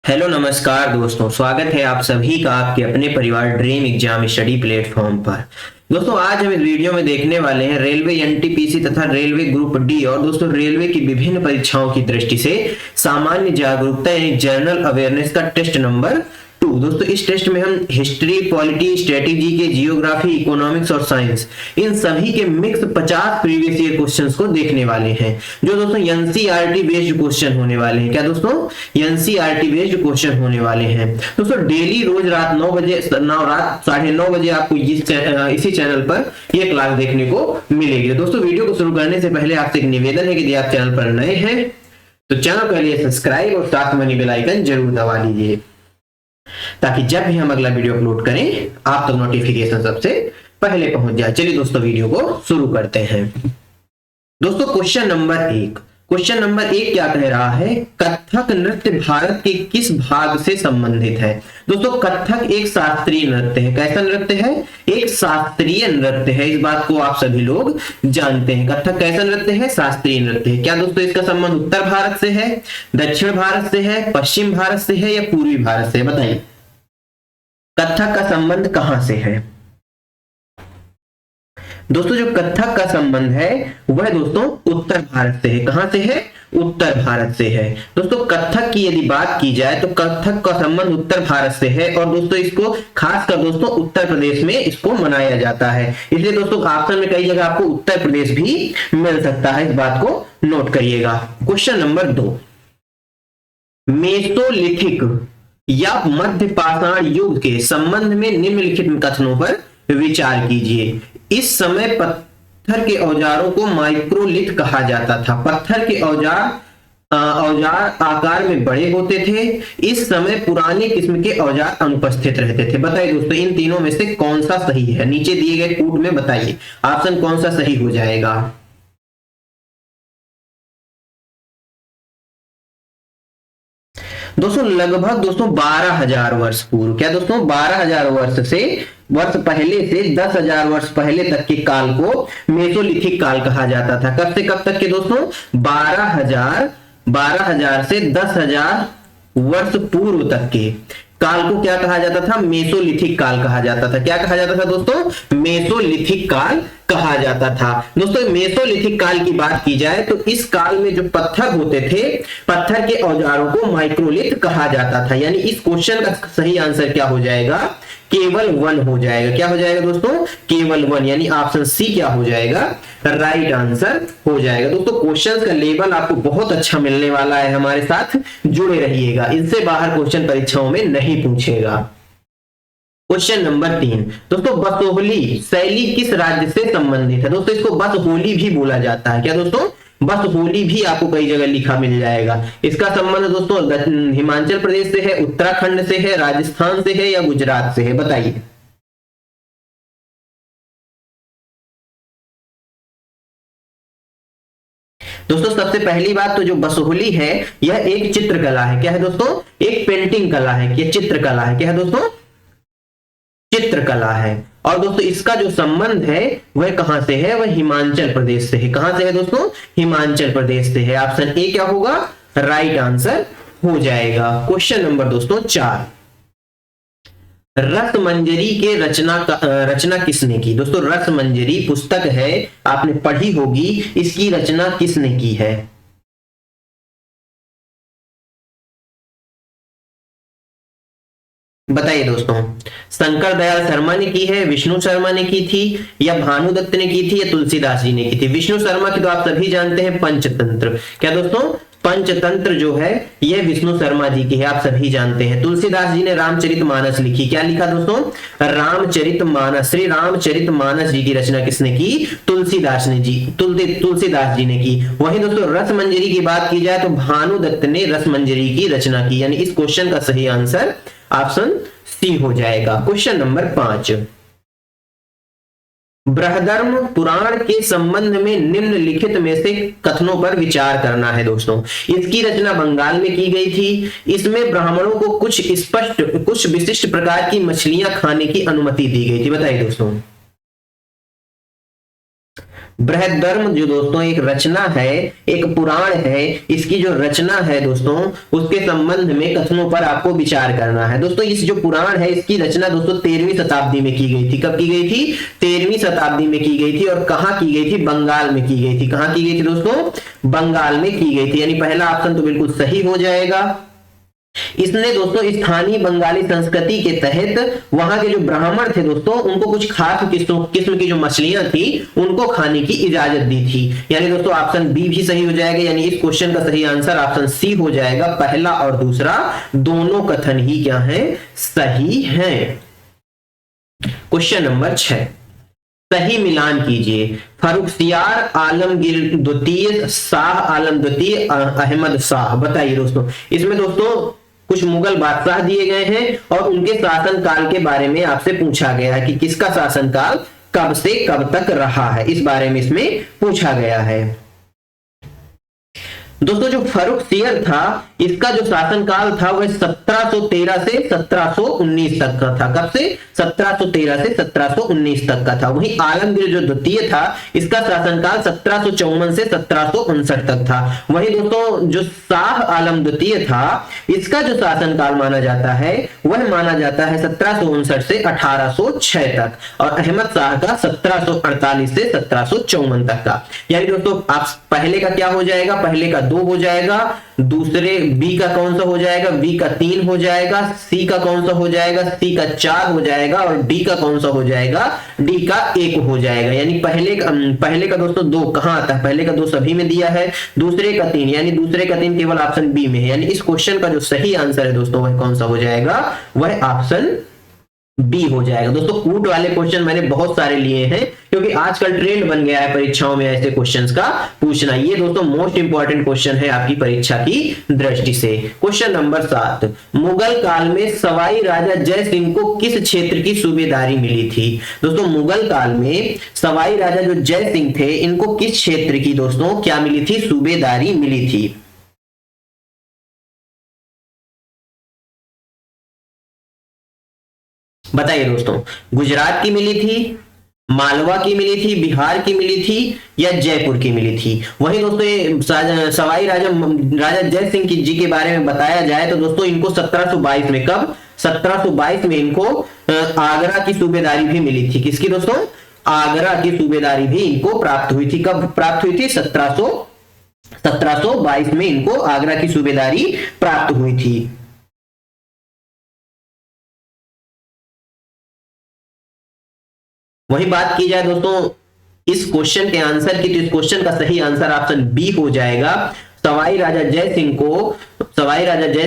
Hello नमस्कार दोस्तों, स्वागत है आप सभी का आपके अपने परिवार ड्रीम एग्जाम स्टडी प्लेटफॉर्म पर। दोस्तों आज हम इस वीडियो में देखने वाले हैं रेलवे एनटीपीसी तथा रेलवे ग्रुप डी और दोस्तों रेलवे की विभिन्न परीक्षाओं की दृष्टि से सामान्य जागरूकता यानी जनरल अवेयरनेस का टेस्ट नंबर 2। दोस्तों इस टेस्ट में हम हिस्ट्री, पॉलिटी, स्ट्रेटेजी के, जियोग्राफी, इकोनॉमिक्स और साइंस इन सभी के मिक्स 50 प्रीवियस ईयर क्वेश्चंस को देखने वाले हैं, जो दोस्तों एनसीईआरटी बेस्ड क्वेश्चन होने वाले हैं। क्या दोस्तों? एनसीईआरटी बेस्ड क्वेश्चन होने वाले हैं। दोस्तों डेली रोज रात 9 बजे रात 9:30 बजे आपको इसी चैनल पर ये क्लास देखने को मिलेगी। दोस्तों वीडियो को शुरू करने से पहले आपसे एक निवेदन है कि यदि आप चैनल पर नए हैं तो चैनल को लिए सब्सक्राइब और साथ में बेल आइकन जरूर दबा लीजिए, ताकि जब भी हम अगला वीडियो अपलोड करें आप तक नोटिफिकेशन सबसे पहले पहुंच जाए। चलिए दोस्तों वीडियो को शुरू करते हैं। दोस्तों क्वेश्चन नंबर एक क्या कह रहा है? कथक नृत्य भारत के किस भाग से संबंधित है? दोस्तों कथक एक शास्त्रीय नृत्य है। कैसा नृत्य है? एक शास्त्रीय नृत्य है। इस बात को आप सभी लोग जानते हैं। कथक कैसा नृत्य है? शास्त्रीय नृत्य है। क्या दोस्तों इसका संबंध उत्तर भारत से है, दक्षिण भारत से है, पश्चिम भारत से है या पूर्वी भारत से है? बताइए कथक का संबंध कहां से है? दोस्तों जो कथक का संबंध है वह दोस्तों उत्तर भारत से है। कहां से है? उत्तर भारत से है। दोस्तों कथक की यदि बात की जाए तो कथक का संबंध उत्तर भारत से है और दोस्तों इसको खासकर दोस्तों उत्तर प्रदेश में इसको मनाया जाता है। इसलिए दोस्तों ऑप्शन में कई जगह आपको उत्तर प्रदेश भी मिल सकता है, इस बात को नोट करिएगा। क्वेश्चन नंबर 2, मेसोलिथिक या मध्य पाषाण युग के संबंध में निम्नलिखित कथनों पर विचार कीजिए। इस समय पत्थर के औजारों को माइक्रोलिथ कहा जाता था। पत्थर के औजार आकार में बड़े होते थे। इस समय पुराने किस्म के औजार अनुपस्थित रहते थे। बताइए दोस्तों इन तीनों में से कौन सा सही है? नीचे दिए गए कोड में बताइए ऑप्शन कौन सा सही हो जाएगा। दोस्तों लगभग 12,000 वर्ष पूर्व। क्या दोस्तों? 12,000 वर्ष पहले से 10,000 वर्ष पहले तक के काल को मेसोलिथिक काल कहा जाता था। कब से कब तक के दोस्तों? 12,000 से 10,000 वर्ष पूर्व तक के काल को क्या कहा जाता था? मेसोलिथिक काल कहा जाता था। क्या कहा जाता था दोस्तों? मेसोलिथिक काल कहा जाता था। दोस्तों मेसोलिथिक काल की बात की जाए तो इस काल में जो पत्थर होते थे, पत्थर के औजारों को माइक्रोलिथ कहा जाता था। यानी इस क्वेश्चन का सही आंसर क्या हो जाएगा? केवल 1 हो जाएगा। क्या हो जाएगा दोस्तों? केवल 1, यानी ऑप्शन सी क्या हो जाएगा? राइट आंसर हो जाएगा। दोस्तों क्वेश्चन का लेवल आपको बहुत अच्छा मिलने वाला है, हमारे साथ जुड़े रहिएगा। इनसे बाहर क्वेश्चन परीक्षाओं में नहीं पूछेगा। क्वेश्चन नंबर 3, दोस्तों बसोहली शैली किस राज्य से संबंधित है? दोस्तों इसको बसहोली भी बोला जाता है। क्या दोस्तों? बसहोली भी आपको कई जगह लिखा मिल जाएगा। इसका संबंध दोस्तों हिमाचल प्रदेश से है, उत्तराखंड से है, राजस्थान से है या गुजरात से है? बताइए। दोस्तों सबसे पहली बात तो जो बसोहली है यह एक चित्रकला है। क्या है दोस्तों? एक पेंटिंग कला है। क्या चित्रकला है? क्या है दोस्तों? चित्रकला है। और दोस्तों इसका जो संबंध है वह कहां से है? वह हिमाचल प्रदेश से है। कहां से है दोस्तों? हिमाचल प्रदेश से है। ऑप्शन ए क्या होगा? राइट आंसर हो जाएगा। क्वेश्चन नंबर दोस्तों 4, रसमंजरी के रचना किसने की? दोस्तों रसमंजरी पुस्तक है, आपने पढ़ी होगी। इसकी रचना किसने की है? बताइए दोस्तों। शंकर दयाल शर्मा ने की है, विष्णु शर्मा ने की थी या भानुदत्त ने की थी या तुलसीदास जी ने की थी? विष्णु शर्मा की तो आप सभी जानते हैं पंचतंत्र। क्या दोस्तों? पंचतंत्र जो है यह विष्णु शर्मा जी की है, आप सभी जानते हैं। तुलसीदास जी ने रामचरितमानस लिखी। क्या लिखा दोस्तों? रामचरितमानस। श्री रामचरितमानस जी की रचना किसने की? तुलसीदास जी ने की। वहीं दोस्तों रसमंजरी की बात की जाए तो भानुदत्त ने रसमंजरी की रचना की। यानी इस क्वेश्चन का सही आंसर ऑप्शन सी हो जाएगा। क्वेश्चन नंबर 5, बृहधर्म पुराण के संबंध में निम्नलिखित में से कथनों पर विचार करना है। दोस्तों इसकी रचना बंगाल में की गई थी। इसमें ब्राह्मणों को कुछ विशिष्ट प्रकार की मछलियां खाने की अनुमति दी गई थी। बताइए दोस्तों। बृहद्धर्म जो दोस्तों एक रचना है, एक पुराण है, इसकी जो रचना है दोस्तों उसके संबंध में कथनों पर आपको विचार करना है। दोस्तों इस जो पुराण है इसकी रचना दोस्तों 13वीं शताब्दी में की गई थी। कब की गई थी? 13वीं शताब्दी में की गई थी। और कहां की गई थी? बंगाल में की गई थी। कहां की गई थी दोस्तों? बंगाल में की गई थी। यानी पहला ऑप्शन तो बिल्कुल सही हो जाएगा। इसने दोस्तों स्थानीय बंगाली संस्कृति के तहत वहां के जो ब्राह्मण थे दोस्तों उनको कुछ खास किस्म की जो मछलियां थी उनको खाने की इजाजत दी थी। यानी दोस्तों ऑप्शन बी भी सही हो जाएगा। यानी इस क्वेश्चन का सही आंसर ऑप्शन सी हो जाएगा। पहला और दूसरा दोनों कथन ही क्या है? सही है। क्वेश्चन नंबर 6, सही मिलान कीजिए। फर्रुखसियार आलमगीर द्वितीय, शाह आलम द्वितीय, अहमद शाह। बताइए दोस्तों, इसमें दोस्तों कुछ मुगल बादशाह दिए गए हैं और उनके शासनकाल के बारे में आपसे पूछा गया है कि किसका शासनकाल कब से कब तक रहा है, इस बारे में इसमें पूछा गया है। दोस्तों जो फर्रुखसियर था इसका जो शासनकाल था वह 1713 से 1719 तक का था। कब से? 1713 से 1719 तक का था। वहीं आलमगीर जो द्वितीय था इसका शासनकाल 1754 से 1759 तक था। वहीं दोस्तों जो शाह आलम द्वितीय था इसका जो शासनकाल माना जाता है वह माना जाता है 1759 से 1806 तक, और अहमद शाह का 1748 से 1754 तक का। यानी दोस्तों आप पहले का क्या हो जाएगा? पहले का 2 हो जाएगा, दूसरे बी का कौन सा हो जाएगा? बी का 3 हो जाएगा, सी का कौन सा हो जाएगा? सी का 4 हो जाएगा, और डी का कौन सा हो जाएगा? डी का 1 हो जाएगा। यानी पहले का दोस्तों 2 कहां आता है? पहले का 2 सभी में दिया है, दूसरे का 3, यानी दूसरे का 3 केवल ऑप्शन बी में है। यानी इस क्वेश्चन का जो सही आंसर है दोस्तों वह कौन सा हो जाएगा? वह ऑप्शन बी हो जाएगा। दोस्तों कूट वाले क्वेश्चन मैंने बहुत सारे लिए हैं क्योंकि आजकल ट्रेंड बन गया है परीक्षाओं में ऐसे क्वेश्चंस का पूछना। ये दोस्तों मोस्ट इंपॉर्टेंट क्वेश्चन है आपकी परीक्षा की दृष्टि से। क्वेश्चन नंबर 7, मुगल काल में सवाई राजा जय सिंह को किस क्षेत्र की सूबेदारी मिली थी? दोस्तों मुगल काल में सवाई राजा जो जय सिंह थे इनको किस क्षेत्र की दोस्तों क्या मिली थी? सूबेदारी मिली थी। बताइए दोस्तों, गुजरात की मिली थी, मालवा की मिली थी, बिहार की मिली थी, या जयपुर की मिली थी? वही दोस्तों ये सवाई राजा जय सिंह जी के बारे में बताया जाए तो दोस्तों इनको 1722 में, कब? 1722 में इनको आगरा की सूबेदारी भी मिली थी। किसकी दोस्तों? आगरा की सूबेदारी भी इनको प्राप्त हुई थी। कब प्राप्त हुई थी? 1722 में इनको आगरा की सूबेदारी प्राप्त हुई थी। वही बात की जाए दोस्तों इस क्वेश्चन के आंसर की, तो इस क्वेश्चन का सही आंसर ऑप्शन बी हो जाएगा। सवाई राजा जय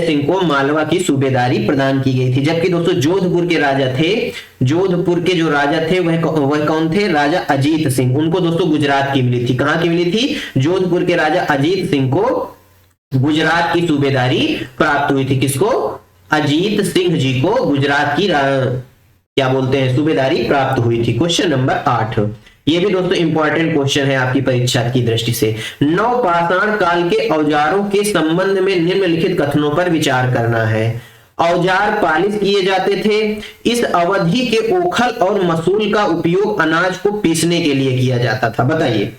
सिंह को मालवा की सूबेदारी प्रदान की गई थी। जबकि दोस्तों जोधपुर के राजा थे, जोधपुर के जो राजा थे वह कौन थे? राजा अजीत सिंह। उनको दोस्तों गुजरात की मिली थी। कहां की मिली थी? जोधपुर के राजा अजीत सिंह को गुजरात की सूबेदारी प्राप्त हुई थी। किसको? अजीत सिंह जी को गुजरात की क्या बोलते हैं सूबेदारी प्राप्त हुई थी। क्वेश्चन नंबर 8, ये भी दोस्तों इंपॉर्टेंट क्वेश्चन है आपकी परीक्षा की दृष्टि से। नवपाषाण काल के औजारों के संबंध में निम्नलिखित कथनों पर विचार करना है। औजार पालिश किए जाते थे। इस अवधि के ओखल और मसूल का उपयोग अनाज को पीसने के लिए किया जाता था। बताइए,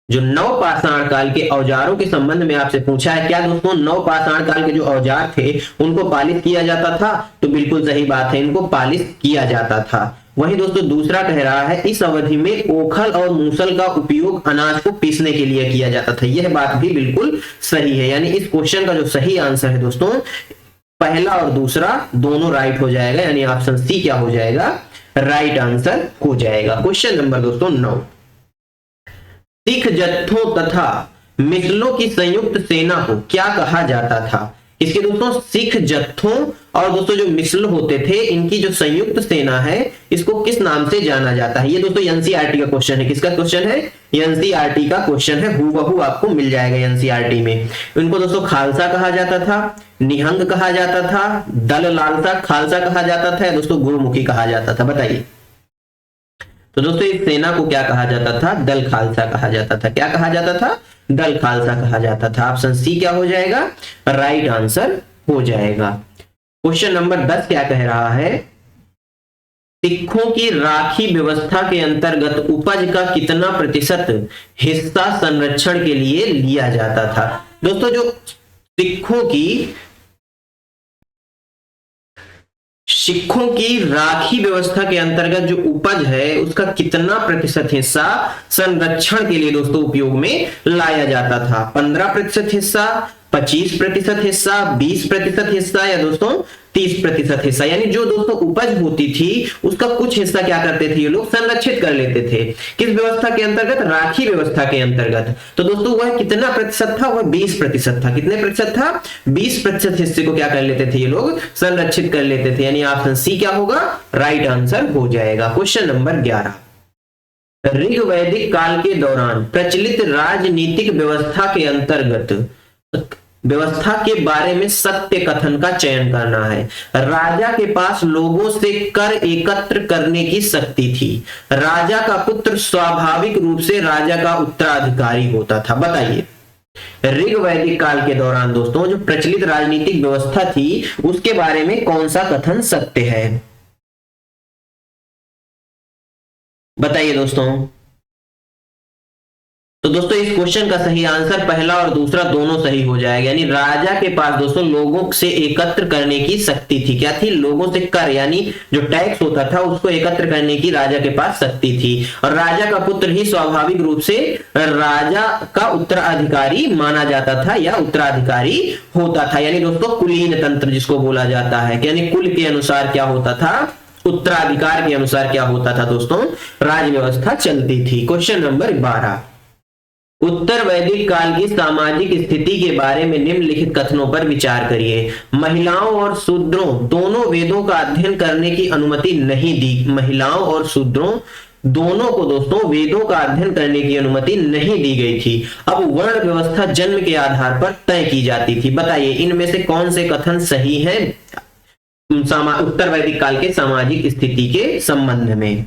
जो नवपाषाण काल के औजारों के संबंध में आपसे पूछा है, क्या दोस्तों नवपाषाण काल के जो औजार थे उनको पालिश किया जाता था? तो बिल्कुल सही बात है, इनको पालिश किया जाता था। वही दोस्तों दूसरा कह रहा है इस अवधि में ओखल और मूसल का उपयोग अनाज को पीसने के लिए किया जाता था। यह बात भी बिल्कुल सही है। यानी इस क्वेश्चन का जो सही आंसर है दोस्तों पहला और दूसरा दोनों राइट हो जाएगा। यानी ऑप्शन सी क्या हो जाएगा? राइट आंसर हो जाएगा। क्वेश्चन नंबर दोस्तों 9, सिख जत्थों तथा मिसलों की संयुक्त सेना को क्या कहा जाता था? इसके दोस्तों सिख जत्थों और दोस्तों जो मिसल होते थे इनकी जो संयुक्त सेना है इसको किस नाम से जाना जाता है? ये दोस्तों एनसीईआरटी का क्वेश्चन है। किसका क्वेश्चन है? एनसीईआरटी का क्वेश्चन है, हूबहू आपको मिल जाएगा एनसीईआरटी में। इनको दोस्तों खालसा कहा जाता था, निहंग कहा जाता था, दल लालसा खालसा कहा जाता था, या दोस्तों गुरुमुखी कहा जाता था? बताइए। तो दोस्तों इस सेना को क्या कहा जाता था? दल खालसा कहा जाता था। क्या कहा जाता था? दल खालसा कहा जाता था। ऑप्शन सी क्या हो जाएगा? राइट आंसर हो जाएगा। क्वेश्चन नंबर 10 क्या कह रहा है? सिखों की राखी व्यवस्था के अंतर्गत उपज का कितना प्रतिशत हिस्सा संरक्षण के लिए लिया जाता था? दोस्तों जो सिखों की राखी व्यवस्था के अंतर्गत जो उपज है उसका कितना प्रतिशत हिस्सा संरक्षण के लिए दोस्तों उपयोग में लाया जाता था? 15% हिस्सा, 25% हिस्सा, 20% हिस्सा या दोस्तों 30% हिस्सा। यानी जो दोस्तों उपज होती थी उसका कुछ हिस्सा क्या करते थे ये लोग संरक्षित कर लेते थे। किस व्यवस्था के अंतर्गत? राखी व्यवस्था के अंतर्गत। तो दोस्तों वह कितना प्रतिशत था? वह 20% था। कितने प्रतिशत था? 20% हिस्से को क्या कर लेते थे ये लोग? संरक्षित कर लेते थे। यानी ऑप्शन सी क्या होगा? राइट आंसर हो जाएगा। क्वेश्चन नंबर 11, ऋग वैदिक काल के दौरान प्रचलित राजनीतिक व्यवस्था के अंतर्गत व्यवस्था के बारे में सत्य कथन का चयन करना है। राजा के पास लोगों से कर एकत्र करने की शक्ति थी। राजा का पुत्र स्वाभाविक रूप से राजा का उत्तराधिकारी होता था। बताइए, ऋग वैदिक काल के दौरान दोस्तों जो प्रचलित राजनीतिक व्यवस्था थी उसके बारे में कौन सा कथन सत्य है? बताइए दोस्तों। तो दोस्तों इस क्वेश्चन का सही आंसर पहला और दूसरा दोनों सही हो जाएगा। यानी राजा के पास दोस्तों लोगों से एकत्र करने की शक्ति थी। क्या थी? लोगों से कर यानी जो टैक्स होता था उसको एकत्र करने की राजा के पास शक्ति थी। और राजा का पुत्र ही स्वाभाविक रूप से राजा का उत्तराधिकारी माना जाता था या उत्तराधिकारी होता था। यानी दोस्तों कुलीन तंत्र जिसको बोला जाता है, यानी कुल के अनुसार क्या होता था? उत्तराधिकार के अनुसार क्या होता था दोस्तों? राज व्यवस्था चलती थी। क्वेश्चन नंबर 12, उत्तर वैदिक काल की सामाजिक स्थिति के बारे में निम्नलिखित कथनों पर विचार करिए। महिलाओं और शूद्रों दोनों वेदों का अध्ययन करने की अनुमति नहीं दी। महिलाओं और शूद्रों दोनों को दोस्तों वेदों का अध्ययन करने की अनुमति नहीं दी गई थी। अब वर्ण व्यवस्था जन्म के आधार पर तय की जाती थी। बताइए इनमें से कौन से कथन सही हैं उत्तर वैदिक काल के सामाजिक स्थिति के संबंध में?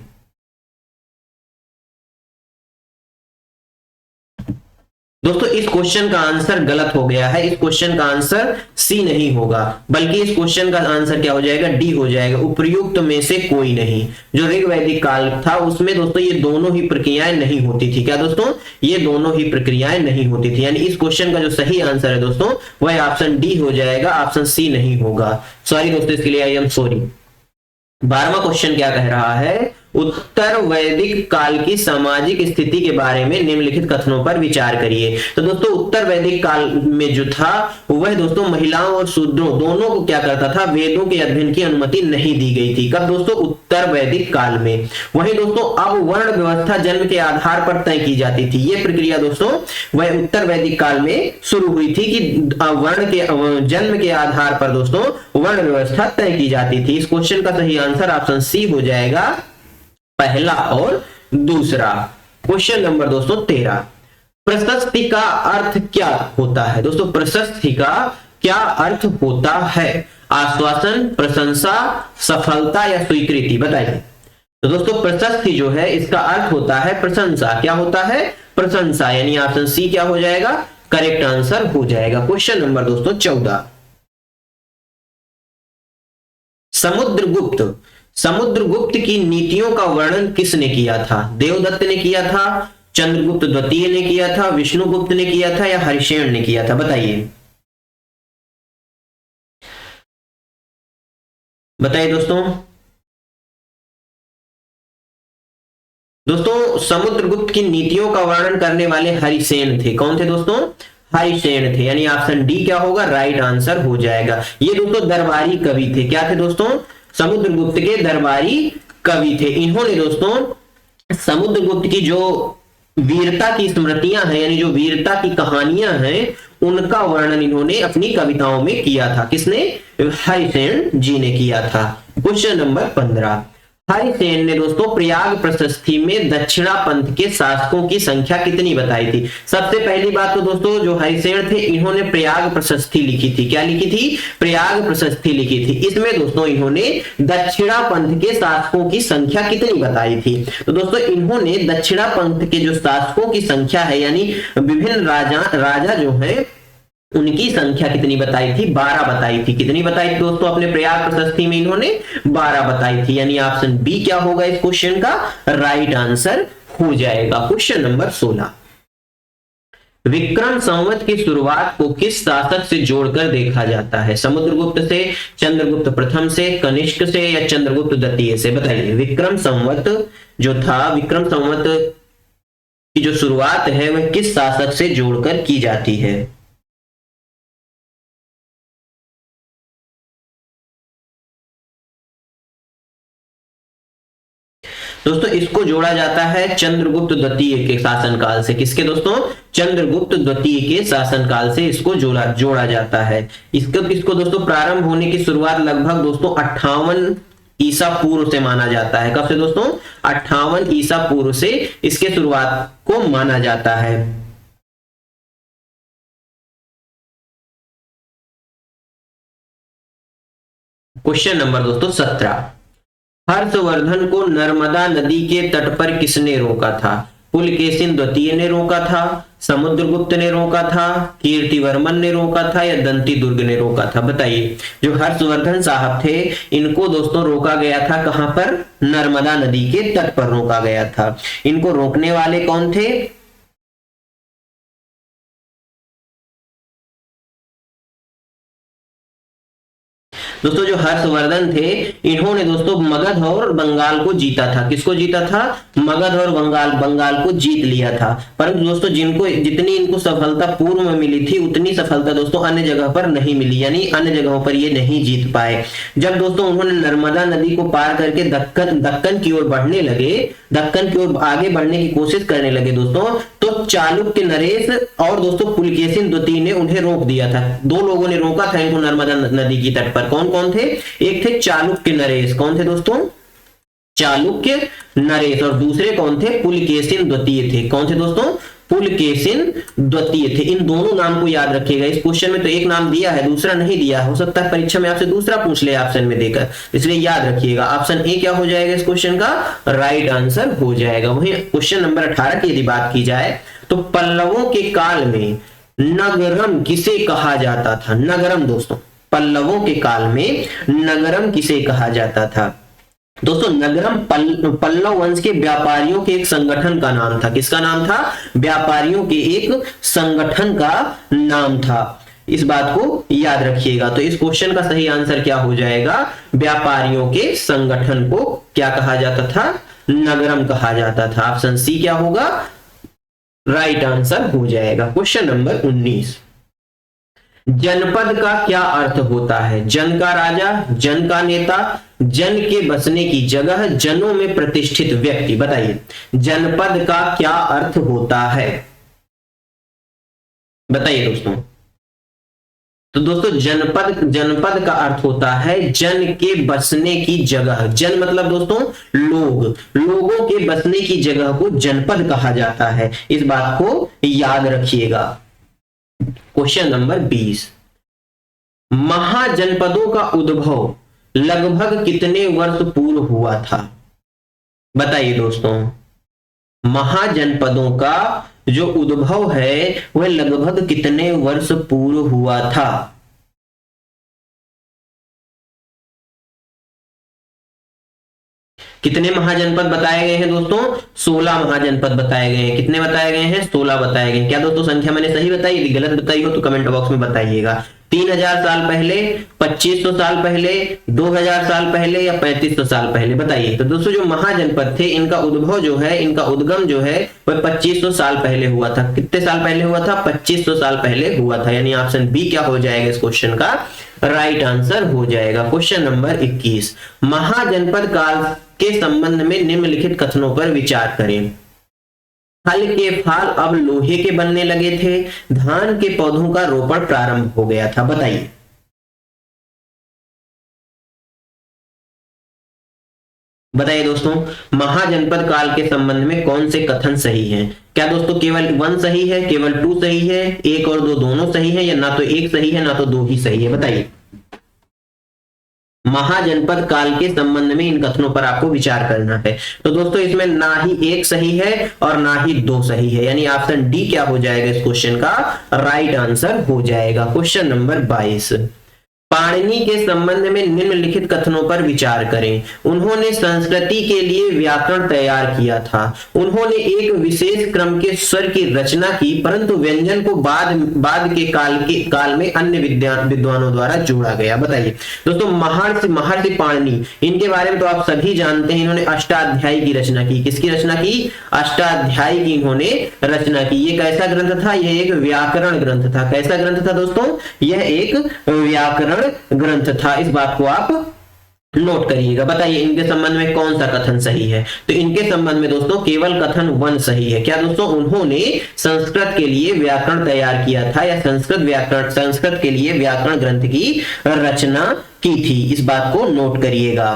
दोस्तों इस क्वेश्चन का आंसर गलत हो गया है। इस क्वेश्चन का आंसर सी नहीं होगा, बल्कि इस क्वेश्चन का आंसर क्या हो जाएगा? डी हो जाएगा। उपयुक्त में से कोई नहीं। जो ऋग वैदिक काल था उसमें दोस्तों ये दोनों ही प्रक्रियाएं नहीं होती थी। क्या दोस्तों? ये दोनों ही प्रक्रियाएं नहीं होती थी। यानी इस क्वेश्चन का जो सही आंसर है दोस्तों वह ऑप्शन डी हो जाएगा, ऑप्शन सी नहीं होगा। सॉरी दोस्तों, इसके लिए आई एम सॉरी। 12वां क्वेश्चन क्या कह रहा है? उत्तर वैदिक काल की सामाजिक स्थिति के बारे में निम्नलिखित कथनों पर विचार करिए। तो दोस्तों उत्तर वैदिक काल में जो था वह दोस्तों महिलाओं और शूद्रों दोनों को क्या करता था? वेदों के अध्ययन की अनुमति नहीं दी गई थी। कब दोस्तों? उत्तर वैदिक काल में। वहीं दोस्तों अब वर्ण व्यवस्था जन्म के आधार पर तय की जाती थी। यह प्रक्रिया दोस्तों वह उत्तर वैदिक काल में शुरू हुई थी कि वर्ण के जन्म के आधार पर दोस्तों वर्ण व्यवस्था तय की जाती थी। इस क्वेश्चन का सही आंसर ऑप्शन सी हो जाएगा, पहला और दूसरा। क्वेश्चन नंबर दोस्तों 13, प्रशस्ति का अर्थ क्या होता है? दोस्तों प्रशस्ति का क्या अर्थ होता है? आश्वासन, प्रशंसा, सफलता या स्वीकृति? बताइए। तो दोस्तों प्रशस्ति जो है इसका अर्थ होता है प्रशंसा। क्या होता है? प्रशंसा। यानी ऑप्शन सी क्या हो जाएगा? करेक्ट आंसर हो जाएगा। क्वेश्चन नंबर दोस्तों 14, समुद्रगुप्त की नीतियों का वर्णन किसने किया था? देवदत्त ने किया था, चंद्रगुप्त द्वितीय ने किया था, विष्णुगुप्त ने किया था या हरिशेन ने किया था? बताइए दोस्तों। दोस्तों समुद्रगुप्त की नीतियों का वर्णन करने वाले हरिसेन थे। कौन थे दोस्तों? हरिसेन थे। यानी ऑप्शन डी क्या होगा? राइट आंसर हो जाएगा। ये दोस्तों दरबारी कवि थे। क्या थे दोस्तों? समुद्रगुप्त के दरबारी कवि थे। इन्होंने दोस्तों समुद्रगुप्त की जो वीरता की स्मृतियां हैं यानी जो वीरता की कहानियां हैं उनका वर्णन इन्होंने अपनी कविताओं में किया था। किसने? हरिसेन जी ने किया था। क्वेश्चन नंबर 15, हरिसेन ने दोस्तों प्रयाग प्रशस्ति में दक्षिणा पंथ के शासकों की संख्या कितनी बताई थी? सबसे पहली बात तो दोस्तों जो हरिसेन थे इन्होंने प्रयाग प्रशस्ति लिखी थी। क्या लिखी थी? प्रयाग प्रशस्ति लिखी थी। इसमें दोस्तों इन्होंने दक्षिणा पंथ के शासकों की संख्या कितनी बताई थी? तो दोस्तों इन्होंने दक्षिणा पंथ के जो शासकों की संख्या है यानी विभिन्न राजा जो है उनकी संख्या कितनी बताई थी? 12 बताई थी। कितनी बताई थी दोस्तों? अपने प्रयाग प्रशस्ति में इन्होंने 12 बताई थी, यानी ऑप्शन बी क्या होगा इस क्वेश्चन का राइट आंसर हो जाएगा। क्वेश्चन नंबर 16, विक्रम संवत की शुरुआत को किस शासक से जोड़कर देखा जाता है? समुद्रगुप्त से, चंद्रगुप्त प्रथम से, कनिष्क से या चंद्रगुप्त द्वितीय से? बताइए। विक्रम संवत जो था, विक्रम संवत की जो शुरुआत है वह किस शासक से जोड़कर की जाती है? दोस्तों इसको जोड़ा जाता है चंद्रगुप्त द्वितीय के शासनकाल से। किसके दोस्तों? चंद्रगुप्त द्वितीय के शासनकाल से इसको जोड़ा जाता है। इसको दोस्तों प्रारंभ होने की शुरुआत लगभग दोस्तों 58 ईसा पूर्व से माना जाता है। कब से दोस्तों? 58 ईसा पूर्व से इसके शुरुआत को माना जाता है। क्वेश्चन नंबर दोस्तों 17, हर्षवर्धन को नर्मदा नदी के तट पर किसने रोका था? पुलकेशिन द्वितीय ने रोका था, समुद्रगुप्त ने रोका था, कीर्तिवर्मन ने रोका था या दंती दुर्ग ने रोका था? बताइए। जो हर्षवर्धन साहब थे इनको दोस्तों रोका गया था कहां पर? नर्मदा नदी के तट पर रोका गया था। इनको रोकने वाले कौन थे? दोस्तों जो हर्षवर्धन थे इन्होंने दोस्तों मगध और बंगाल को जीता था। किसको जीता था? मगध और बंगाल को जीत लिया था। परंतु दोस्तों जितनी इनको सफलता पूर्व में मिली थी उतनी सफलता दोस्तों अन्य जगह पर नहीं मिली, यानी अन्य जगहों पर ये नहीं जीत पाए। जब दोस्तों उन्होंने नर्मदा नदी को पार करके दक्कन की ओर बढ़ने लगे, दक्कन की ओर आगे बढ़ने की कोशिश करने लगे दोस्तों, तो चालुक्य नरेश और दोस्तों पुलकेशिन द्वितीय ने उन्हें रोक दिया था। दो लोगों ने रोका था इनको नर्मदा नदी की तट पर। कौन कौन थे? एक थे चालुक्य नरेश। कौन थे दोस्तों? चालुक्य नरेश। और दूसरे कौन थे? पुलकेशिन द्वितीय थे। कौन थे दोस्तों? पुलकेशिन द्वितीय थे। इन दोनों नाम को याद रखिएगा। इस क्वेश्चन में तो एक नाम दिया है, दूसरा नहीं दिया। हो सकता है परीक्षा में आपसे दूसरा पूछ ले ऑप्शन में देकर, इसलिए याद रखिएगा। ऑप्शन ए क्या हो जाएगा इस क्वेश्चन का राइट आंसर हो जाएगा। वहीं क्वेश्चन नंबर 18 की यदि बात की जाए तो पल्लवों के काल में नगरम किसे कहा जाता था? नगरम दोस्तों, पल्लवों के काल में नगरम किसे कहा जाता था? दोस्तों नगरम पल्लव वंश के व्यापारियों के एक संगठन का नाम था। किसका नाम था? व्यापारियों के एक संगठन का नाम था। इस बात को याद रखिएगा। तो इस क्वेश्चन का सही आंसर क्या हो जाएगा? व्यापारियों के संगठन को क्या कहा जाता था? नगरम कहा जाता था। ऑप्शन सी क्या होगा राइट आंसर हो जाएगा। क्वेश्चन नंबर 19, जनपद का क्या अर्थ होता है? जन का राजा, जन का नेता, जन के बसने की जगह, जनों में प्रतिष्ठित व्यक्ति? बताइए जनपद का क्या अर्थ होता है? बताइए दोस्तों। तो दोस्तों जनपद का अर्थ होता है जन के बसने की जगह। जन मतलब दोस्तों लोगों के बसने की जगह को जनपद कहा जाता है। इस बात को याद रखिएगा। क्वेश्चन नंबर 20, महाजनपदों का उद्भव लगभग कितने वर्ष पूर्व हुआ था? बताइए दोस्तों। महाजनपदों का जो उद्भव है वह लगभग कितने वर्ष पूर्व हुआ था? कितने महाजनपद बताए गए हैं दोस्तों? 16 महाजनपद बताए गए हैं। कितने बताए गए हैं? 16 बताए गए हैं। क्या दोस्तों संख्या मैंने सही बताई? यदि गलत बताई हो तो कमेंट बॉक्स में बताइएगा। 3000 साल पहले, 2500 साल पहले, 2000 साल पहले या 3500 साल पहले? बताइए। तो दोस्तों जो महाजनपद थे इनका उद्भव जो है, इनका उद्गम जो है वह 2500 साल पहले हुआ था। कितने साल पहले हुआ था? 2500 साल पहले हुआ था। यानी ऑप्शन बी क्या हो जाएगा इस क्वेश्चन का राइट आंसर हो जाएगा। क्वेश्चन नंबर 21, महाजनपद काल के संबंध में निम्नलिखित कथनों पर विचार करें। हल के फाल अब लोहे के बनने लगे थे, धान के पौधों का रोपण प्रारंभ हो गया था। बताइए। बताइए दोस्तों महाजनपद काल के संबंध में कौन से कथन सही हैं? क्या दोस्तों केवल 1 सही है, केवल 2 सही है, 1 और 2 दोनों सही है, या ना तो 1 सही है ना तो 2 ही सही है? बताइए। महाजनपद काल के संबंध में इन कथनों पर आपको विचार करना है। तो दोस्तों इसमें ना ही एक सही है और ना ही दो सही है, यानी ऑप्शन डी क्या हो जाएगा इस क्वेश्चन का राइट आंसर हो जाएगा। क्वेश्चन नंबर 22, पाणिनि के संबंध में निम्नलिखित कथनों पर विचार करें। उन्होंने संस्कृति के लिए व्याकरण तैयार किया था। उन्होंने एक विशेष क्रम के स्वर की रचना की, परंतु व्यंजन को बाद के काल में अन्य विद्वानों द्वारा जोड़ा गया। बताइए दोस्तों, महर्षि पाणिनि, इनके बारे में तो आप सभी जानते हैं, इन्होंने अष्टाध्यायी की रचना की। किसकी रचना की? अष्टाध्यायी की इन्होंने रचना की। ये कैसा ग्रंथ था? यह एक व्याकरण ग्रंथ था। कैसा ग्रंथ था दोस्तों? यह एक व्याकरण ग्रंथ था। इस बात को आप नोट करिएगा। बताइए इनके संबंध में कौन सा कथन सही है? तो इनके संबंध में दोस्तों केवल कथन 1 सही है। क्या दोस्तों? उन्होंने संस्कृत के लिए व्याकरण तैयार किया था, या संस्कृत के लिए व्याकरण ग्रंथ की रचना की थी। इस बात को नोट करिएगा।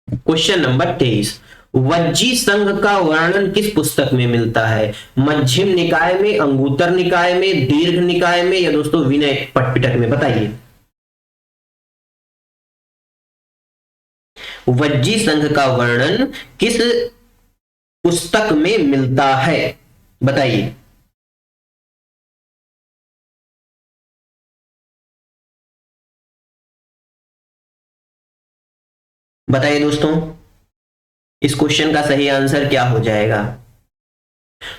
क्वेश्चन नंबर 23, वज्जी संघ का वर्णन किस पुस्तक में मिलता है? मध्यम निकाय में, अंगुत्तर निकाय में, दीर्घ निकाय में, या दोस्तों विनय पिटक में? बताइए वज्जी संघ का वर्णन किस पुस्तक में मिलता है? बताइए। बताइए दोस्तों, इस क्वेश्चन का सही आंसर क्या हो जाएगा?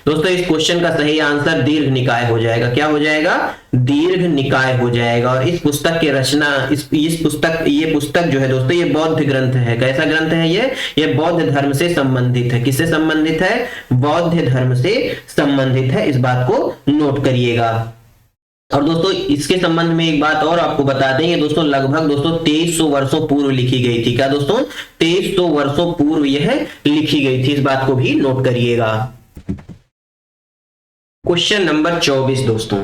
दोस्तों इस क्वेश्चन का सही आंसर दीर्घ निकाय हो जाएगा। क्या हो जाएगा? दीर्घ निकाय हो जाएगा। और इस पुस्तक की रचना, ये पुस्तक जो है दोस्तों, ये बौद्ध ग्रंथ है। कैसा ग्रंथ है ये बौद्ध धर्म से संबंधित है। किससे संबंधित है? बौद्ध धर्म से संबंधित है। इस बात को नोट करिएगा। और दोस्तों इसके संबंध में एक बात और आपको बता देंगे दोस्तों, लगभग दोस्तों 2300 वर्षों पूर्व लिखी गई थी। क्या दोस्तों? 2300 वर्षों पूर्व यह लिखी गई थी। इस बात को भी नोट करिएगा। क्वेश्चन नंबर 24 दोस्तों,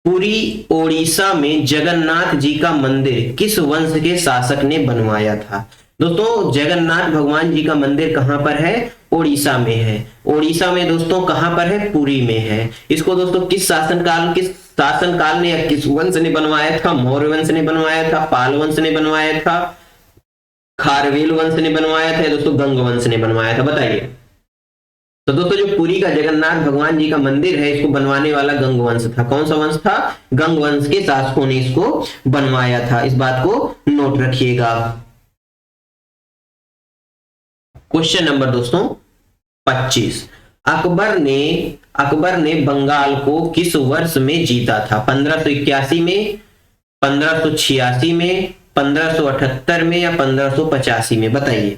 पुरी ओडिशा में जगन्नाथ जी का मंदिर किस वंश के शासक ने बनवाया था? दोस्तों जगन्नाथ भगवान जी का मंदिर कहां पर है? ओडिशा में है। ओडिशा में दोस्तों कहां पर है? पुरी में है। इसको दोस्तों किस शासनकाल ने या किस वंश ने बनवाया था? मौर्य वंश ने बनवाया था, पाल वंश ने बनवाया था, खारवेल वंश ने बनवाया था, दोस्तों गंग वंश ने बनवाया था? बताइए। तो दोस्तों जो पुरी का जगन्नाथ भगवान जी का मंदिर है, इसको बनवाने वाला गंग वंश था। कौन सा वंश था? गंग वंश के शासकों ने इसको बनवाया था। इस बात को नोट रखिएगा। क्वेश्चन नंबर दोस्तों 25, अकबर ने बंगाल को किस वर्ष में जीता था? 1581 में, 1586 में, 1578 में, या 1585 में? बताइए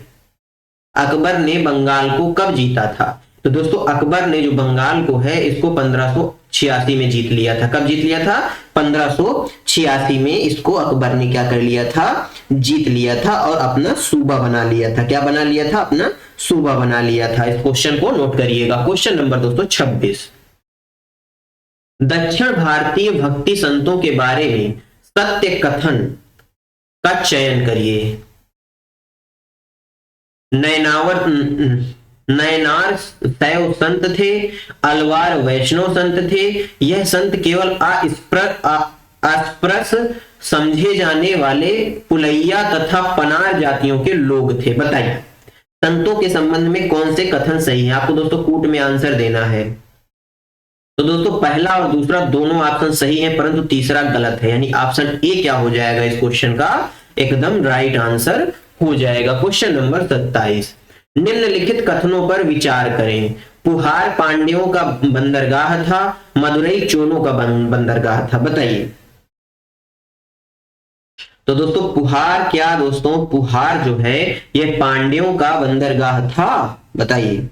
अकबर ने बंगाल को कब जीता था? तो दोस्तों अकबर ने जो बंगाल को है इसको 1586 में जीत लिया था। कब जीत लिया था? 1586 में इसको अकबर ने क्या कर लिया था? जीत लिया था और अपना सूबा बना लिया था। क्या बना लिया था? अपना सूबा बना लिया था। इस क्वेश्चन को नोट करिएगा। क्वेश्चन नंबर दोस्तों 26, दक्षिण भारतीय भक्ति संतों के बारे में सत्य कथन का चयन करिए। नयनार शैव संत थे, अलवार वैष्णव संत थे, यह संत केवल अस्पृश समझे जाने वाले पुलैया तथा पनार जातियों के लोग थे। बताइए संतों के संबंध में कौन से कथन सही है? आपको दोस्तों कूट में आंसर देना है। तो दोस्तों पहला और दूसरा दोनों ऑप्शन सही है, परंतु तीसरा गलत है, यानी ऑप्शन ए क्या हो जाएगा इस क्वेश्चन का? एकदम राइट आंसर हो जाएगा। क्वेश्चन नंबर 27, निम्नलिखित कथनों पर विचार करें। पुहार पांड्यों का बंदरगाह था, मदुरई चोलों का बंदरगाह था। बताइए। तो दोस्तों पुहार क्या दोस्तों? पुहार जो है यह पांड्यों का बंदरगाह था। बताइए।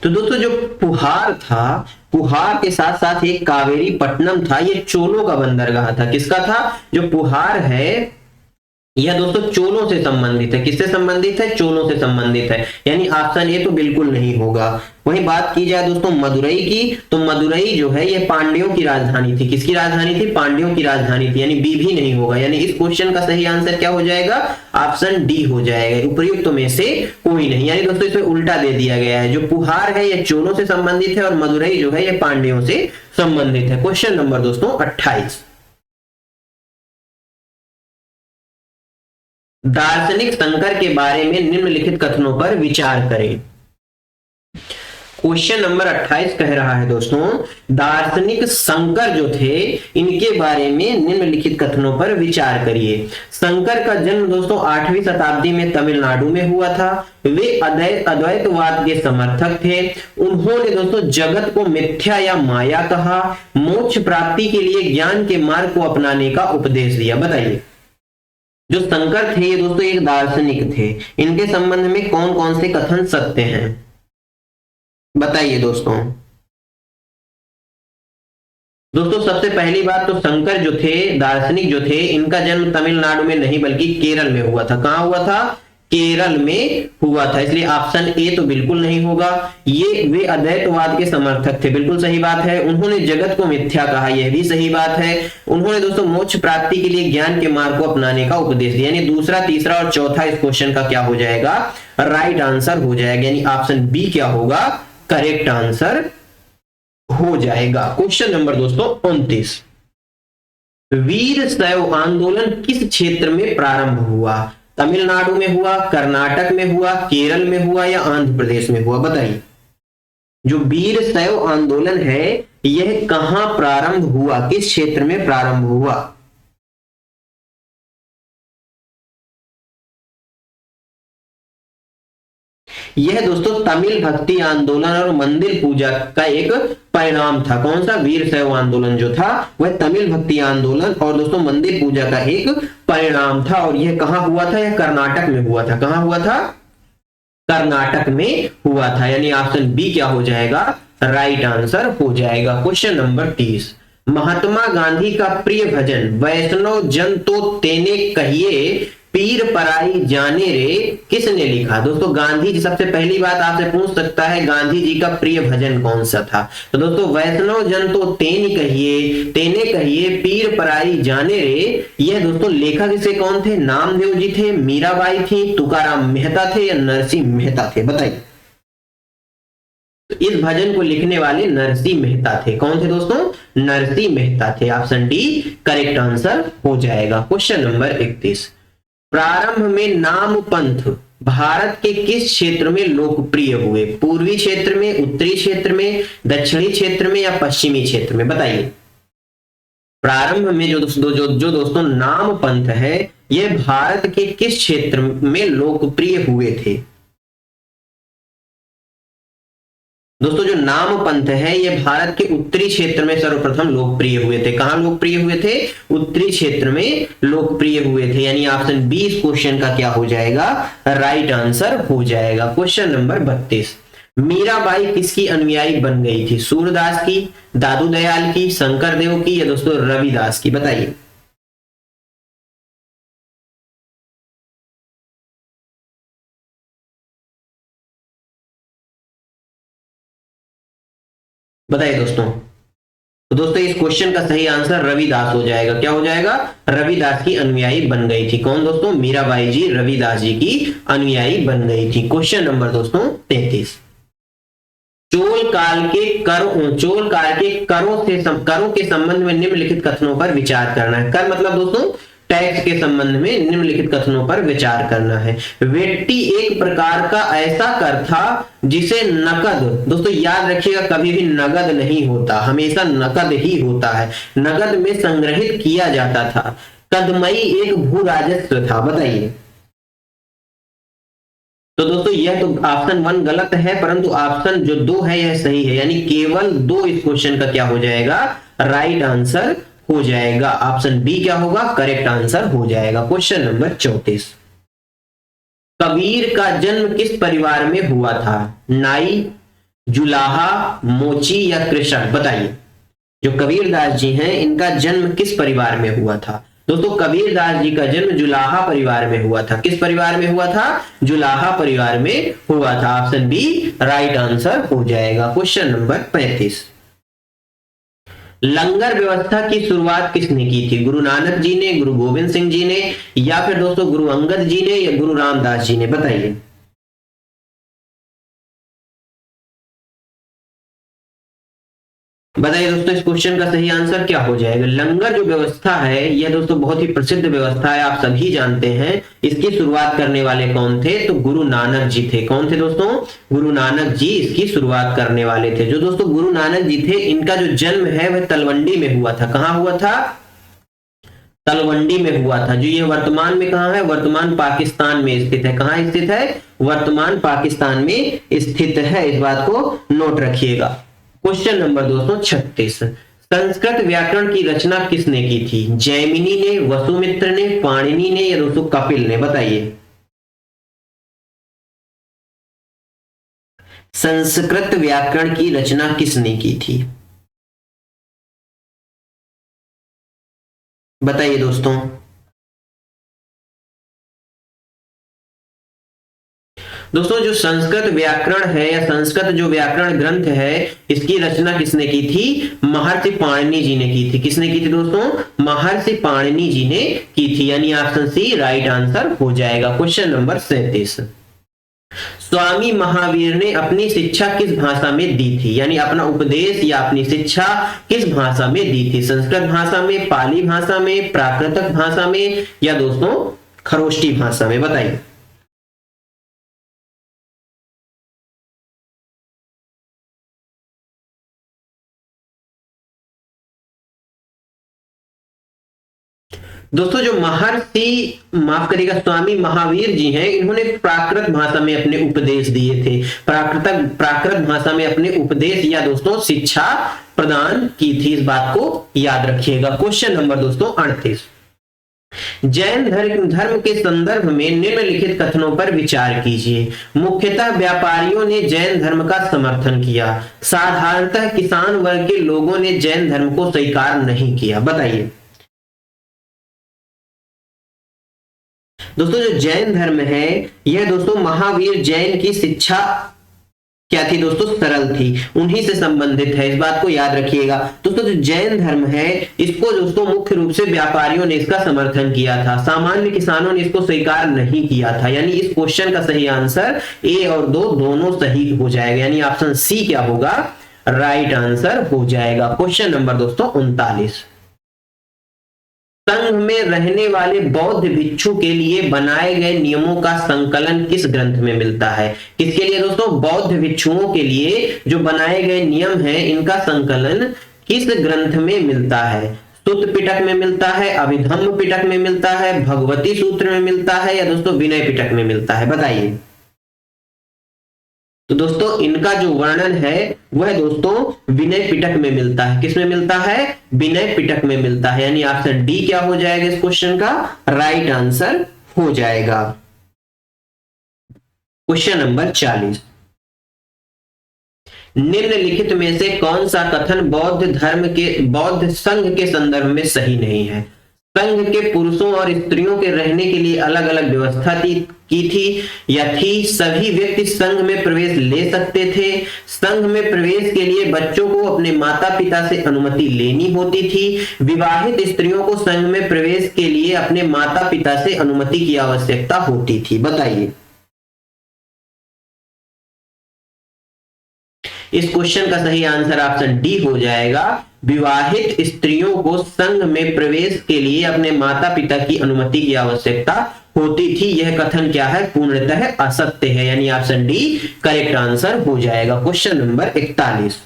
तो दोस्तों जो पुहार था, पुहार के साथ साथ एक कावेरी पट्टनम था, ये चोलों का बंदरगाह था। किसका था? जो पुहार है यह दोस्तों चोलों से संबंधित है। किससे संबंधित है? चोलों से संबंधित है, यानी ऑप्शन ए तो बिल्कुल नहीं होगा। वहीं बात की जाए दोस्तों मदुरई की, तो मदुरई जो है यह पांड्यों की राजधानी थी। किसकी राजधानी थी? पांड्यों की राजधानी थी, यानी बी भी नहीं होगा। यानी इस क्वेश्चन का सही आंसर क्या हो जाएगा? ऑप्शन डी हो जाएगा, उपर्युक्त में से कोई नहीं। यानी दोस्तों इसमें उल्टा दे दिया गया है, जो पुहार है यह चोलों से संबंधित है और मदुरई जो है यह पांड्यों से संबंधित है। क्वेश्चन नंबर दोस्तों 28, दार्शनिक शंकर के बारे में निम्नलिखित कथनों पर विचार करें। क्वेश्चन नंबर 28 कह रहा है दोस्तों, दार्शनिक शंकर जो थे इनके बारे में निम्नलिखित कथनों पर विचार करिए। शंकर का जन्म दोस्तों 8वीं शताब्दी में तमिलनाडु में हुआ था। वे अद्वैतवाद के समर्थक थे। उन्होंने दोस्तों जगत को मिथ्या या माया कहा। मोक्ष प्राप्ति के लिए ज्ञान के मार्ग को अपनाने का उपदेश दिया। बताइए, जो शंकर थे ये दोस्तों एक दार्शनिक थे, इनके संबंध में कौन कौन से कथन सत्य हैं? बताइए दोस्तों। दोस्तों सबसे पहली बात तो शंकर जो थे, दार्शनिक जो थे, इनका जन्म तमिलनाडु में नहीं बल्कि केरल में हुआ था। कहां हुआ था? केरल में हुआ था, इसलिए ऑप्शन ए तो बिल्कुल नहीं होगा। ये वे अद्वैतवाद के समर्थक थे, बिल्कुल सही बात है। उन्होंने जगत को मिथ्या कहा, यह भी सही बात है। उन्होंने दोस्तों मोक्ष प्राप्ति के लिए ज्ञान के मार्ग को अपनाने का उपदेश दिया। यानी दूसरा, तीसरा और चौथा इस क्वेश्चन का क्या हो जाएगा? राइट आंसर हो जाएगा, यानी ऑप्शन बी क्या होगा? करेक्ट आंसर हो जाएगा। क्वेश्चन नंबर दोस्तों 29, वीर शैव आंदोलन किस क्षेत्र में प्रारंभ हुआ? तमिलनाडु में हुआ, कर्नाटक में हुआ, केरल में हुआ या आंध्र प्रदेश में हुआ? बताइए, जो वीर शैव आंदोलन है यह कहां प्रारंभ हुआ, किस क्षेत्र में प्रारंभ हुआ? यह दोस्तों तमिल भक्ति आंदोलन और मंदिर पूजा का एक परिणाम था। कौन सा? वीर शैव आंदोलन जो था वह तमिल भक्ति आंदोलन और दोस्तों मंदिर पूजा का एक परिणाम था। और यह कहां हुआ था? यह कर्नाटक में हुआ था। कहां हुआ था? कर्नाटक में हुआ था, यानी ऑप्शन बी क्या हो जाएगा? राइट आंसर हो जाएगा। क्वेश्चन नंबर 30, महात्मा गांधी का प्रिय भजन वैष्णव जन तो तेने कहिए पीर पराई जाने रे किसने लिखा? दोस्तों गांधी जी, सबसे पहली बात आपसे पूछ सकता है गांधी जी का प्रिय भजन कौन सा था? तो दोस्तों वैष्णव जन तो तेने कहिए पीर पराई जाने रे, यह दोस्तों लेखक इसे कौन थे? नामदेव जी थे, मीराबाई थी, तुकाराम मेहता थे या नरसिंह मेहता थे? बताइए। तो इस भजन को लिखने वाले नरसिंह मेहता थे। कौन थे दोस्तों? नरसिंह मेहता थे। ऑप्शन डी करेक्ट आंसर हो जाएगा। क्वेश्चन नंबर 31, प्रारंभ में नाम पंथ भारत के किस क्षेत्र में लोकप्रिय हुए? पूर्वी क्षेत्र में, उत्तरी क्षेत्र में, दक्षिणी क्षेत्र में या पश्चिमी क्षेत्र में? बताइए। प्रारंभ में जो दोस्तों नाम पंथ है यह भारत के किस क्षेत्र में लोकप्रिय हुए थे? दोस्तों जो नाम पंथ है यह भारत के उत्तरी क्षेत्र में सर्वप्रथम लोकप्रिय हुए थे। कहां लोकप्रिय हुए थे? उत्तरी क्षेत्र में लोकप्रिय हुए थे, यानी ऑप्शन बी इस क्वेश्चन का क्या हो जाएगा? राइट आंसर हो जाएगा। क्वेश्चन नंबर 32, मीराबाई किसकी अनुयायी बन गई थी? सूरदास की, दादू दयाल की, शंकर देव की या दोस्तों रविदास की? बताइए। बताइए दोस्तों। तो दोस्तों इस क्वेश्चन का सही आंसर रविदास हो जाएगा। क्या हो जाएगा? रविदास की अनुयायी बन गई थी। कौन दोस्तों? मीराबाई जी रविदास जी की अनुयायी बन गई थी। क्वेश्चन नंबर दोस्तों 33, चोल काल के करों के संबंध में निम्नलिखित कथनों पर विचार करना है। कर मतलब दोस्तों टैक्स के संबंध में निम्नलिखित कथनों पर विचार करना है। वेट्टी एक प्रकार का ऐसा कर था जिसे नकद, दोस्तों याद रखिएगा कभी भी नगद नहीं होता, हमेशा नकद ही होता है, नगद में संग्रहित किया जाता था। कदमई एक भू राजस्व था। बताइए। तो दोस्तों यह तो ऑप्शन 1 गलत है, परंतु ऑप्शन जो 2 है यह सही है, यानी केवल 2 इस क्वेश्चन का क्या हो जाएगा? राइट आंसर हो जाएगा। ऑप्शन बी क्या होगा? करेक्ट आंसर हो जाएगा। क्वेश्चन नंबर 34, कबीर का जन्म किस परिवार में हुआ था? नाई, जुलाहा, मोची या कृषक? बताइए। जो कबीरदास जी हैं इनका जन्म किस परिवार में हुआ था? दोस्तों कबीरदास जी का जन्म जुलाहा परिवार में हुआ था। किस परिवार में हुआ था? जुलाहा परिवार में हुआ था। ऑप्शन बी राइट आंसर हो जाएगा। क्वेश्चन नंबर 35, लंगर व्यवस्था की शुरुआत किसने की थी? गुरु नानक जी ने, गुरु गोविंद सिंह जी ने, या फिर दोस्तों गुरु अंगद जी ने, या गुरु रामदास जी ने? बताइए। बताइए दोस्तों इस क्वेश्चन का सही आंसर क्या हो जाएगा? लंगर जो व्यवस्था है यह दोस्तों बहुत ही प्रसिद्ध व्यवस्था है, आप सभी जानते हैं। इसकी शुरुआत करने वाले कौन थे? तो गुरु नानक जी थे। कौन थे दोस्तों? गुरु नानक जी इसकी शुरुआत करने वाले थे। जो दोस्तों गुरु नानक जी थे, इनका जो जन्म है वह तलवंडी में हुआ था। कहां हुआ था? तलवंडी में हुआ था। जो ये वर्तमान में कहां है? वर्तमान पाकिस्तान में स्थित है। कहां स्थित है? वर्तमान पाकिस्तान में स्थित है। इस बात को नोट रखिएगा। क्वेश्चन नंबर दोस्तों 36, संस्कृत व्याकरण की रचना किसने की थी? जैमिनी ने, वसुमित्र ने, पाणिनि ने, या दोस्तों कपिल ने? बताइए। संस्कृत व्याकरण की रचना किसने की थी? बताइए दोस्तों। दोस्तों जो संस्कृत व्याकरण है या संस्कृत जो व्याकरण ग्रंथ है, इसकी रचना किसने की थी? महर्षि पाणिनि जी ने की थी। किसने की थी दोस्तों? महर्षि पाणिनि जी ने की थी, यानी ऑप्शन सी राइट आंसर हो जाएगा। क्वेश्चन नंबर 37, स्वामी महावीर ने अपनी शिक्षा किस भाषा में दी थी? यानी अपना उपदेश या अपनी शिक्षा किस भाषा में दी थी? संस्कृत भाषा में, पाली भाषा में, प्राकृतिक भाषा में, या दोस्तों खरोष्टी भाषा में? बताइए। दोस्तों जो महर्षि माफ करिएगा स्वामी महावीर जी हैं, इन्होंने प्राकृत भाषा में अपने उपदेश दिए थे। प्राकृत भाषा में अपने उपदेश या दोस्तों शिक्षा प्रदान की थी। इस बात को याद रखिएगा। क्वेश्चन नंबर दोस्तों 38, जैन धर्म के संदर्भ में निम्नलिखित कथनों पर विचार कीजिए। मुख्यतः व्यापारियों ने जैन धर्म का समर्थन किया। साधारणतः किसान वर्ग के लोगों ने जैन धर्म को स्वीकार नहीं किया। बताइए। दोस्तों जो जैन धर्म है यह दोस्तों महावीर जैन की शिक्षा क्या थी दोस्तों? सरल थी, उन्हीं से संबंधित है। इस बात को याद रखिएगा। दोस्तों जो जैन धर्म है इसको दोस्तों मुख्य रूप से व्यापारियों ने इसका समर्थन किया था, सामान्य किसानों ने इसको स्वीकार नहीं किया था। यानी इस क्वेश्चन का सही आंसर ए और दो दोनों सही हो जाएगा, यानी ऑप्शन सी क्या होगा? राइट आंसर हो जाएगा। क्वेश्चन नंबर दोस्तों 39, संघ में रहने वाले बौद्ध भिक्षु के लिए बनाए गए नियमों का संकलन किस ग्रंथ में मिलता है? किसके लिए दोस्तों? बौद्ध भिक्षुओं के लिए जो बनाए गए नियम हैं, इनका संकलन किस ग्रंथ में मिलता है? सुत्त पिटक में मिलता है, अभिधम्म पिटक में मिलता है, भगवती सूत्र में मिलता है, या दोस्तों विनय पिटक में मिलता है? बताइए। तो दोस्तों इनका जो वर्णन है वह दोस्तों विनय पिटक में मिलता है। किस में मिलता है? विनय पिटक में मिलता है, यानी ऑप्शन डी क्या हो जाएगा इस क्वेश्चन का? राइट आंसर हो जाएगा। क्वेश्चन नंबर 40, निम्नलिखित में से कौन सा कथन बौद्ध संघ के संदर्भ में सही नहीं है? संघ के पुरुषों और स्त्रियों के रहने के लिए अलग अलग व्यवस्था की थी या थी? सभी व्यक्ति संघ में प्रवेश ले सकते थे? संघ में प्रवेश के लिए बच्चों को अपने माता पिता से अनुमति लेनी होती थी? विवाहित स्त्रियों को संघ में प्रवेश के लिए अपने माता पिता से अनुमति की आवश्यकता होती थी? बताइए। इस क्वेश्चन का सही आंसर ऑप्शन डी हो जाएगा। विवाहित स्त्रियों को संघ में प्रवेश के लिए अपने माता पिता की अनुमति की आवश्यकता होती थी। यह कथन क्या है? पूर्णतः असत्य है, यानी ऑप्शन डी करेक्ट आंसर हो जाएगा। क्वेश्चन नंबर 41,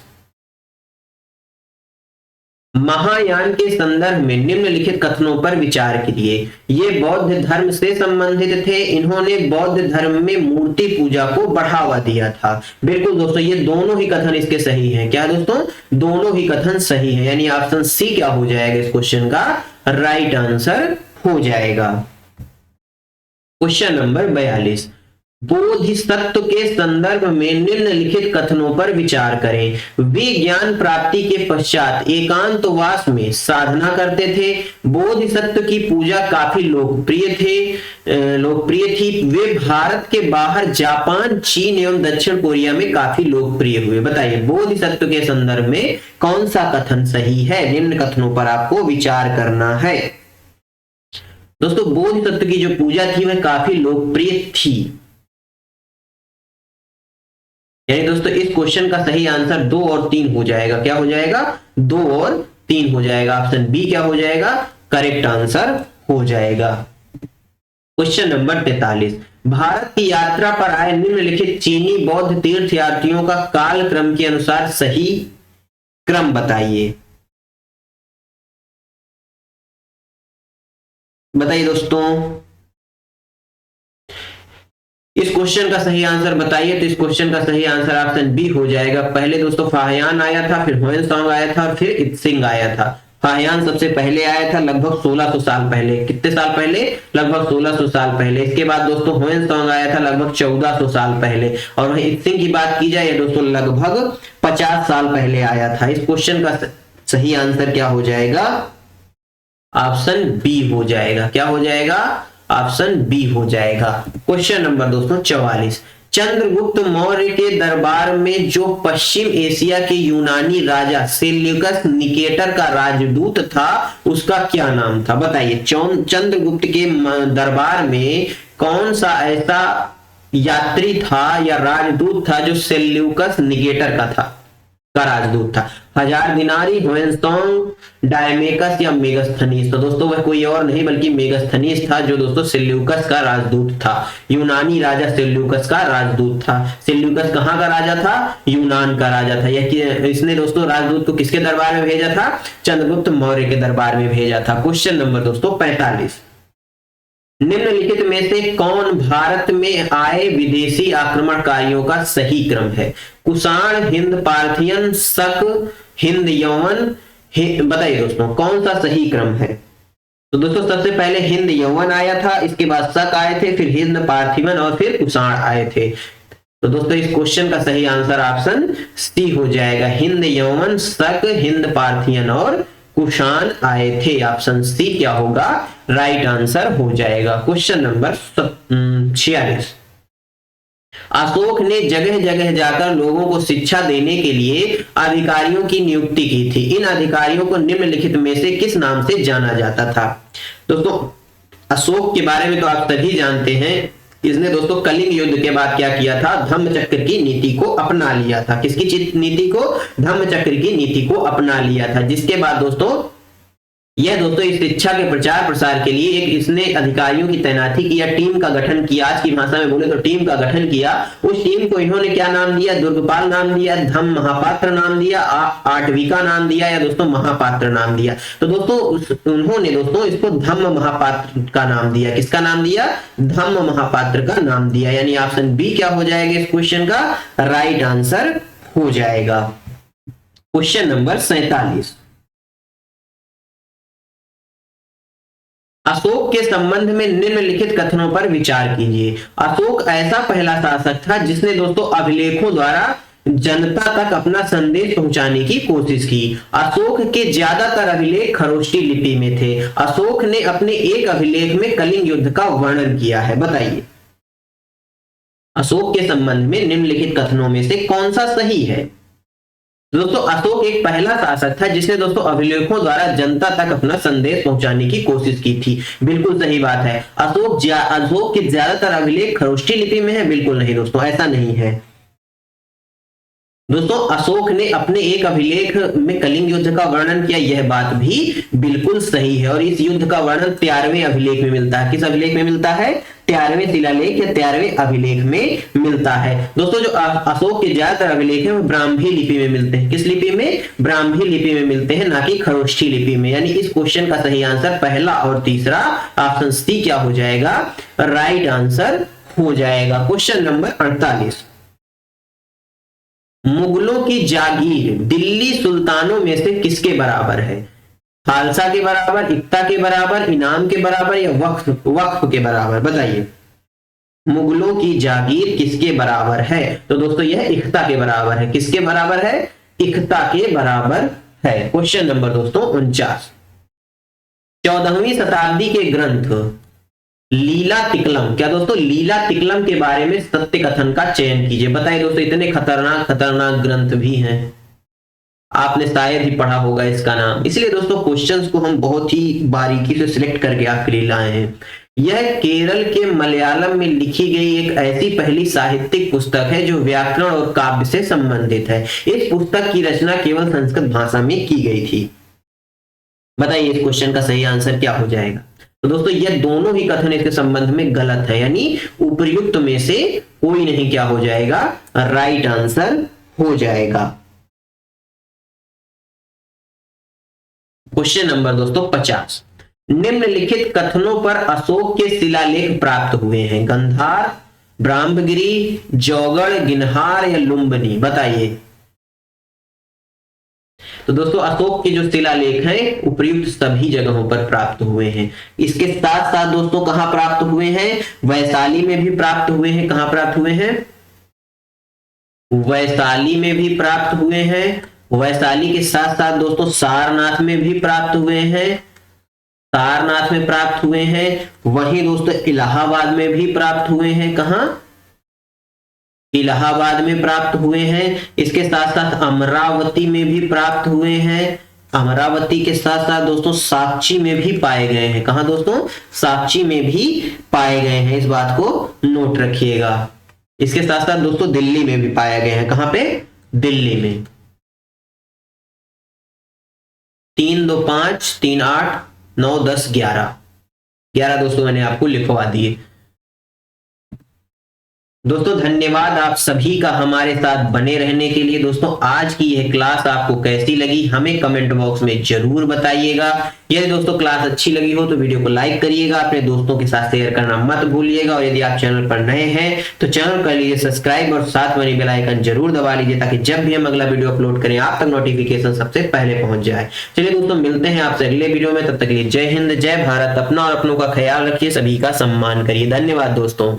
महायान के संदर्भ में निम्नलिखित कथनों पर विचार कीजिए। ये बौद्ध धर्म से संबंधित थे, इन्होंने बौद्ध धर्म में मूर्ति पूजा को बढ़ावा दिया था। बिल्कुल दोस्तों ये दोनों ही कथन इसके सही हैं। क्या दोस्तों? दोनों ही कथन सही है, यानी ऑप्शन सी क्या हो जाएगा इस क्वेश्चन का? राइट आंसर हो जाएगा। क्वेश्चन नंबर 42, बोधिसत्व के संदर्भ में निम्नलिखित कथनों पर विचार करें। वे ज्ञान प्राप्ति के पश्चात एकांतवास में साधना करते थे। बोधिसत्व की पूजा काफी लोकप्रिय थी। वे भारत के बाहर जापान, चीन एवं दक्षिण कोरिया में काफी लोकप्रिय हुए। बताइए बोधिसत्व के संदर्भ में कौन सा कथन सही है? निम्न कथनों पर आपको विचार करना है। दोस्तों बोधिसत्व की जो पूजा थी वह काफी लोकप्रिय थी। यानी दोस्तों इस क्वेश्चन का सही आंसर 2 और 3 हो जाएगा। क्या हो जाएगा? 2 और 3 हो जाएगा। ऑप्शन बी क्या हो जाएगा? करेक्ट आंसर हो जाएगा। क्वेश्चन नंबर 43, भारत की यात्रा पर आए निम्नलिखित चीनी बौद्ध तीर्थयात्रियों का काल क्रम के अनुसार सही क्रम बताइए। बताइए दोस्तों, इस क्वेश्चन का सही आंसर बताइए। तो इस क्वेश्चन का सही आंसर ऑप्शन बी हो जाएगा। पहले दोस्तों फाहियान आया था, फिर ह्वेनसांग आया था, फिर इत्सिंग आया था। फाहियान सबसे पहले आया था लगभग 1600 साल पहले। कितने साल पहले? लगभग 1600 साल पहले। इसके बाद दोस्तों ह्वेनसांग आया था लगभग 1400 साल पहले। और वहीं इत्सिंग की बात की जाए दोस्तों लगभग 50 साल पहले आया था। इस क्वेश्चन का सही आंसर क्या हो जाएगा? ऑप्शन बी हो जाएगा। क्या हो जाएगा? ऑप्शन बी हो जाएगा। क्वेश्चन नंबर दोस्तों 44, चंद्रगुप्त मौर्य के दरबार में जो पश्चिम एशिया के यूनानी राजा सेल्यूकस निकेटर का राजदूत था उसका क्या नाम था? बताइए चंद्रगुप्त के दरबार में कौन सा ऐसा यात्री था या राजदूत था जो सेल्यूकस निकेटर का राजदूत था? हजार दिनारी, ह्वेनसांग, डायमेकस या मेगास्थनीस? तो दोस्तों वह कोई और नहीं बल्कि मेगास्थनीस था जो दोस्तों सेल्यूकस का राजदूत था। यूनानी राजा सेल्यूकस का राजदूत था। सेल्यूकस कहां का राजा था? यूनान का राजा था। यह इसने दोस्तों राजदूत को किसके दरबार में भेजा था? चंद्रगुप्त मौर्य के दरबार में भेजा था। क्वेश्चन नंबर दोस्तों 45, निम्नलिखित में से कौन भारत में आए विदेशी आक्रमणकारियों का सही क्रम है? कुषाण, हिंद पार्थियन, शक, हिंद यवन? बताइए दोस्तों कौन सा सही क्रम है? तो दोस्तों सबसे पहले हिंद यवन आया था, इसके बाद शक आए थे, फिर हिंद पार्थिवन और फिर कुषाण आए थे। तो दोस्तों इस क्वेश्चन का सही आंसर ऑप्शन सी हो जाएगा। हिंद यवन, शक, हिंद पार्थियन और कुषाण आए थे। ऑप्शन सी क्या होगा? राइट आंसर हो जाएगा। क्वेश्चन नंबर 46, अशोक ने जगह जगह जाकर लोगों को शिक्षा देने के लिए अधिकारियों की नियुक्ति की थी। इन अधिकारियों को निम्नलिखित में से किस नाम से जाना जाता था? दोस्तों अशोक के बारे में तो आप सभी जानते हैं। इसने दोस्तों कलिंग युद्ध के बाद क्या किया था? धम्मचक्र की नीति को अपना लिया था। किसकी नीति को? धम्मचक्र की नीति को अपना लिया था। जिसके बाद दोस्तों यह दोस्तों इस शिक्षा के प्रचार प्रसार के लिए एक इसने अधिकारियों की तैनाती की या टीम का गठन किया। आज की भाषा में बोले तो टीम का गठन किया। उस टीम को इन्होंने क्या नाम दिया? दुर्गपाल नाम दिया, धम्म महापात्र नाम दिया, आटविका नाम दिया या दोस्तों महापात्र नाम दिया। तो दोस्तों उन्होंने दोस्तों इसको धम्म महापात्र का नाम दिया। किसका नाम दिया? धम्म महापात्र का नाम दिया। यानी ऑप्शन बी क्या हो जाएगा इस क्वेश्चन का? राइट आंसर हो जाएगा। क्वेश्चन नंबर 47, अशोक के संबंध में निम्नलिखित कथनों पर विचार कीजिए। अशोक ऐसा पहला शासक था जिसने दोस्तों अभिलेखों द्वारा जनता तक अपना संदेश पहुंचाने की कोशिश की। अशोक के ज्यादातर अभिलेख खरोष्टी लिपि में थे। अशोक ने अपने एक अभिलेख में कलिंग युद्ध का वर्णन किया है। बताइए अशोक के संबंध में निम्नलिखित कथनों में से कौन सा सही है? दोस्तों अशोक एक पहला शासक था जिसने दोस्तों अभिलेखों द्वारा जनता तक अपना संदेश पहुंचाने की कोशिश की थी। बिल्कुल सही बात है। अशोक के ज्यादातर अभिलेख खरोष्टी लिपि में है? बिल्कुल नहीं दोस्तों, ऐसा नहीं है। दोस्तों अशोक ने अपने एक अभिलेख में कलिंग युद्ध का वर्णन किया, यह बात भी बिल्कुल सही है। और इस युद्ध का वर्णन 13वें अभिलेख में मिलता है। किस अभिलेख में मिलता है? 13वें शिलालेख या 13वें अभिलेख में मिलता है। दोस्तों जो अशोक के ज्यादातर अभिलेख हैं वो ब्राह्मी लिपि में मिलते हैं। किस लिपि में? ब्राह्मी लिपि में मिलते हैं, ना कि खरोष्ठी लिपि में। यानी इस क्वेश्चन का सही आंसर पहला और तीसरा ऑप्शन सी क्या हो जाएगा? राइट आंसर हो जाएगा। क्वेश्चन नंबर 48, मुगलों की जागीर दिल्ली सुल्तानों में से किसके बराबर है? खालसा के बराबर, इक्ता के बराबर, इनाम के बराबर या वक्फ के बराबर? बताइए मुगलों की जागीर किसके बराबर है? तो दोस्तों यह इख्ता के बराबर है। किसके बराबर है? इख्ता के बराबर है। क्वेश्चन नंबर दोस्तों 49, 14वीं शताब्दी के ग्रंथ लीला तिकलम, क्या दोस्तों लीला तिकलम के बारे में सत्य कथन का चयन कीजिए। बताइए दोस्तों, इतने खतरनाक खतरनाक ग्रंथ भी हैं, आपने शायद ही पढ़ा होगा इसका नाम, इसलिए दोस्तों क्वेश्चंस को हम बहुत ही बारीकी से सिलेक्ट करके आपके लिए लाए हैं। यह केरल के मलयालम में लिखी गई एक ऐसी पहली साहित्यिक पुस्तक है जो व्याकरण और काव्य से संबंधित है। इस पुस्तक की रचना केवल संस्कृत भाषा में की गई थी। बताइए इस क्वेश्चन का सही आंसर क्या हो जाएगा? तो दोस्तों यह दोनों ही कथन इसके संबंध में गलत है, यानी उपर्युक्त में से कोई नहीं क्या हो जाएगा, राइट आंसर हो जाएगा। क्वेश्चन नंबर दोस्तों 50, निम्नलिखित कथनों पर अशोक के शिलालेख प्राप्त हुए हैं। गंधार, ब्रह्मगिरी, जौगड़, गिन्हार या लुम्बिनी? बताइए। तो दोस्तों अशोक के जो शिलालेख हैं उपर्युक्त सभी जगहों पर प्राप्त हुए हैं। इसके साथ साथ दोस्तों कहां प्राप्त हुए हैं? वैशाली में भी प्राप्त हुए हैं। कहां प्राप्त हुए हैं? वैशाली में भी प्राप्त हुए हैं। वैशाली के साथ साथ दोस्तों सारनाथ में भी प्राप्त हुए हैं। सारनाथ में प्राप्त हुए हैं। वहीं दोस्तों इलाहाबाद में भी प्राप्त हुए हैं। कहां? इलाहाबाद में प्राप्त हुए हैं। इसके साथ साथ अमरावती में भी प्राप्त हुए हैं। अमरावती के साथ साथ दोस्तों साक्षी में भी पाए गए हैं। कहां दोस्तों? साक्षी में भी पाए गए हैं, इस बात को नोट रखिएगा। इसके साथ साथ दोस्तों दिल्ली में भी पाए गए हैं। कहां पे? दिल्ली में। 3, 2, 5, 3, 8, 9, 10, 11 दोस्तों मैंने आपको लिखवा दिए। दोस्तों धन्यवाद आप सभी का हमारे साथ बने रहने के लिए। दोस्तों आज की यह क्लास आपको कैसी लगी हमें कमेंट बॉक्स में जरूर बताइएगा। यदि दोस्तों क्लास अच्छी लगी हो तो वीडियो को लाइक करिएगा, अपने दोस्तों के साथ शेयर करना मत भूलिएगा, और यदि आप चैनल पर नए हैं तो चैनल कर लीजिए सब्सक्राइब और साथ वाली बेल आइकन जरूर दबा लीजिए, ताकि जब भी हम अगला वीडियो अपलोड करें आप तक नोटिफिकेशन सबसे पहले पहुंच जाए। चलिए दोस्तों मिलते हैं आपसे अगले वीडियो में, तब तक के लिए जय हिंद, जय भारत। अपना और अपनों का ख्याल रखिए, सभी का सम्मान करिए। धन्यवाद दोस्तों।